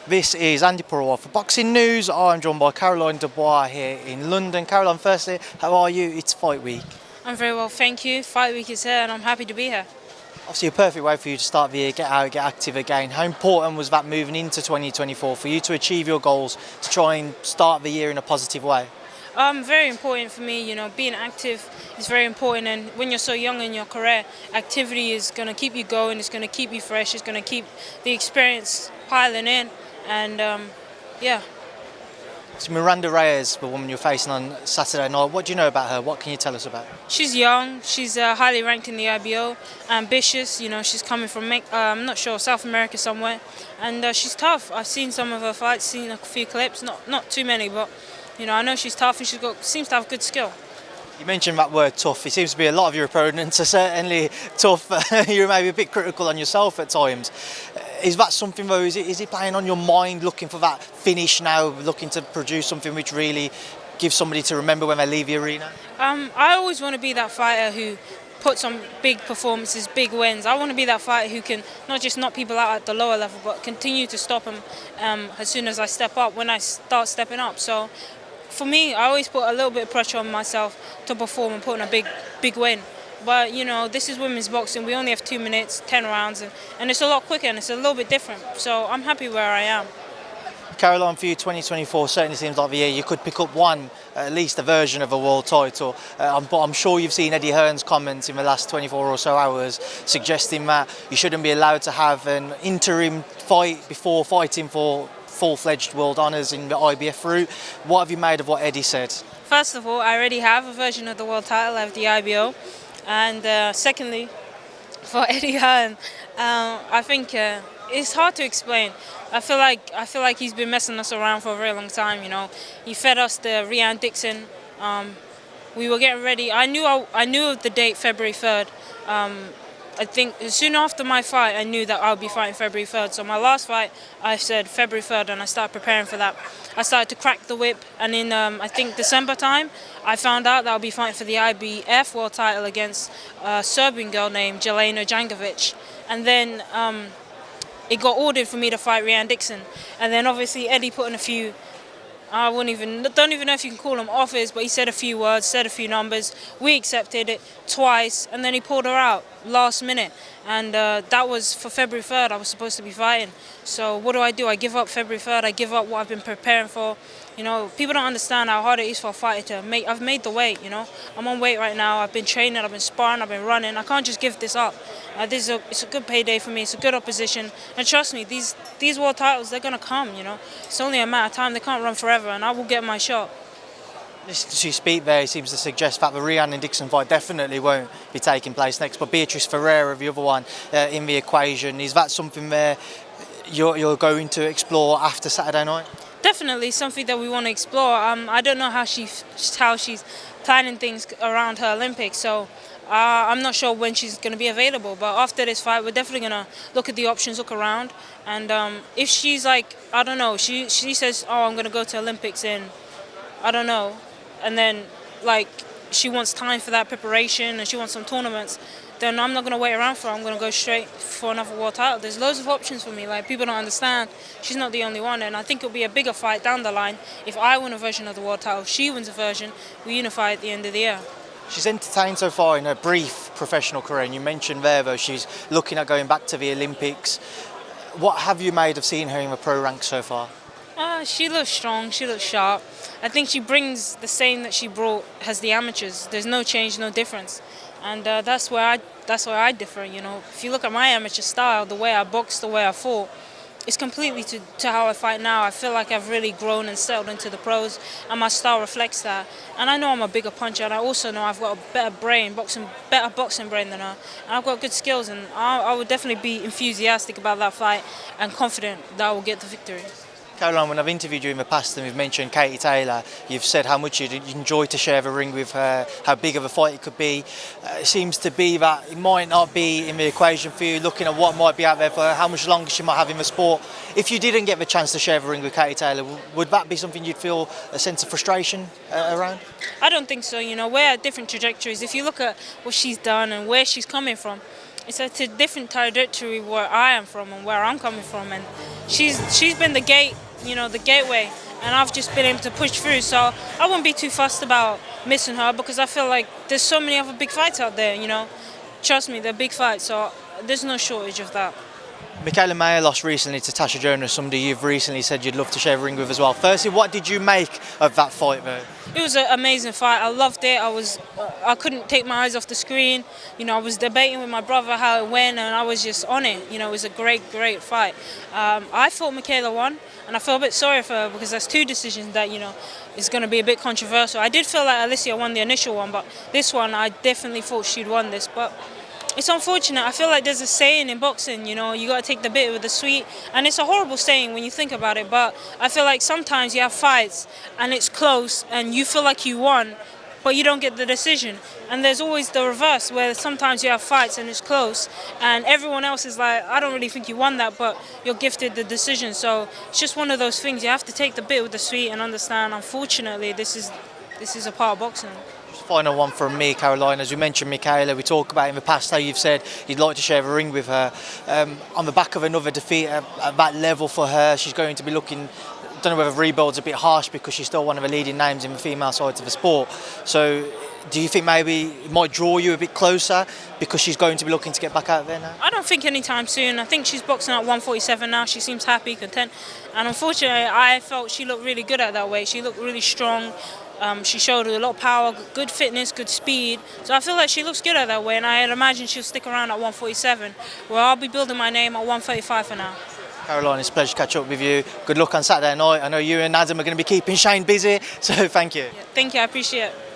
This is Andy Purrow for Boxing News. I'm joined by Caroline Dubois here in London. Caroline, firstly, how are you? It's fight week. I'm very well, thank you. Fight week is here and I'm happy to be here. Obviously a perfect way for you to start the year, get out, get active again. How important was that moving into 2024 for you to achieve your goals, to try and start the year in a positive way? Very important for me, being active is very important, and when you're so young in your career, activity is going to keep you going, it's going to keep you fresh, it's going to keep the experience piling in, and yeah. It's Miranda Reyes, the woman you're facing on Saturday night. What do you know about her? What can you tell us about her? She's young, she's highly ranked in the IBO, ambitious, she's coming from, I'm not sure, South America somewhere, and she's tough. I've seen some of her fights, seen a few clips, not too many, but I know she's tough and seems to have good skill. You mentioned that word tough. It seems to be a lot of your opponents are certainly tough. You're maybe a bit critical on yourself at times. Is that something though, is it playing on your mind, looking for that finish now, looking to produce something which really gives somebody to remember when they leave the arena? I always want to be that fighter who puts on big performances, big wins. I want to be that fighter who can not just knock people out at the lower level, but continue to stop them as soon as I step up, when I start stepping up. So for me, I always put a little bit of pressure on myself to perform and put in a big win. But, this is women's boxing. We only have 2 minutes, 10 rounds, and it's a lot quicker and it's a little bit different. So I'm happy where I am. Caroline, for you, 2024 certainly seems like the year you could pick up at least a version of a world title. But I'm sure you've seen Eddie Hearn's comments in the last 24 or so hours suggesting that you shouldn't be allowed to have an interim fight before fighting for full-fledged world honours in the IBF route. What have you made of what Eddie said? First of all, I already have a version of the world title. I have the IBO. And secondly, for Eddie Hearn, I think it's hard to explain. I feel like he's been messing us around for a very long time. He fed us the Ryan Dixon. We were getting ready. I knew of the date, February 3rd. I think soon after my fight, I knew that I would be fighting February 3rd. So my last fight, I said February 3rd, and I started preparing for that. I started to crack the whip, and in I think December time, I found out that I'll be fighting for the IBF world title against a Serbian girl named Jelena Jankovic. And then it got ordered for me to fight Ryan Dixon. And then obviously Eddie put in a few, don't even know if you can call them offers, but he said a few words, said a few numbers. We accepted it twice, and then he pulled her out last minute. And that was for February 3rd. I was supposed to be fighting. So what do? I give up February 3rd. I give up what I've been preparing for. People don't understand how hard it is for a fighter to make. I've made the weight. I'm on weight right now. I've been training. I've been sparring. I've been running. I can't just give this up. It's a good payday for me. It's a good opposition. And trust me, these world titles, they're gonna come. It's only a matter of time. They can't run forever, and I will get my shot. Listening to you speak there, seems to suggest that the Ryan and Dixon fight definitely won't be taking place next, but Beatriz Vieira, the other one, in the equation. Is that something there you're going to explore after Saturday night? Definitely something that we want to explore. I don't know how she's planning things around her Olympics, so I'm not sure when she's going to be available. But after this fight, we're definitely going to look at the options, look around, and if she's like, I don't know, she says, oh, I'm going to go to Olympics in, I don't know, and then like she wants time for that preparation and she wants some tournaments, then I'm not going to wait around for her. I'm going to go straight for another world title. There's loads of options for me. Like, people don't understand. She's not the only one, and I think it'll be a bigger fight down the line if I win a version of the world title. She wins a version. We unify at the end of the year. She's entertained so far in her brief professional career, and you mentioned there though she's looking at going back to the Olympics. What have you made of seeing her in the pro ranks so far? She looks strong, she looks sharp. I think she brings the same that she brought as the amateurs. There's no change, no difference. And that's where I differ, If you look at my amateur style, the way I box, the way I fought, it's completely to how I fight now. I feel like I've really grown and settled into the pros, and my style reflects that. And I know I'm a bigger puncher, and I also know I've got a better boxing brain than her. And I've got good skills, and I would definitely be enthusiastic about that fight and confident that I will get the victory. Caroline, when I've interviewed you in the past and we've mentioned Katie Taylor, you've said how much you'd enjoy to share the ring with her, how big of a fight it could be. It seems to be that it might not be in the equation for you, looking at what might be out there for her, how much longer she might have in the sport. If you didn't get the chance to share the ring with Katie Taylor, would that be something you'd feel a sense of frustration around? I don't think so. We're at different trajectories. If you look at what she's done and where she's coming from, it's a different trajectory where I am from and where I'm coming from. And she's been the gate, the gateway, and I've just been able to push through. So I wouldn't be too fussed about missing her because I feel like there's so many other big fights out there. Trust me, they're big fights. So there's no shortage of that. Mikaela Mayer lost recently to Jonas, somebody you've recently said you'd love to share a ring with as well. Firstly, what did you make of that fight, though? It was an amazing fight. I loved it. I couldn't take my eyes off the screen. I was debating with my brother how it went, and I was just on it. It was a great fight. I thought Mikaela won, and I feel a bit sorry for her because there's two decisions that is going to be a bit controversial. I did feel like Alicia won the initial one, but this one I definitely thought she'd won this. But it's unfortunate. I feel like there's a saying in boxing, you got to take the bitter with the sweet. And it's a horrible saying when you think about it, but I feel like sometimes you have fights and it's close and you feel like you won, but you don't get the decision. And there's always the reverse where sometimes you have fights and it's close and everyone else is like, I don't really think you won that, but you're gifted the decision. So it's just one of those things. You have to take the bitter with the sweet and understand, unfortunately, this is a part of boxing. Final one from me, Caroline. As we mentioned Mikaela, we talked about in the past how you've said you'd like to share a ring with her. On the back of another defeat at that level for her, she's going to be looking, I don't know whether rebuild's a bit harsh because she's still one of the leading names in the female side of the sport. So do you think maybe it might draw you a bit closer because she's going to be looking to get back out there now? I don't think anytime soon. I think she's boxing at 147 now. She seems happy, content. And unfortunately, I felt she looked really good at that weight. She looked really strong. She showed a lot of power, good fitness, good speed. So I feel like she looks good at that way, and I imagine she'll stick around at 147, where I'll be building my name at 135 for now. Caroline, it's a pleasure to catch up with you. Good luck on Saturday night. I know you and Adam are going to be keeping Shane busy, so thank you. Yeah, thank you, I appreciate it.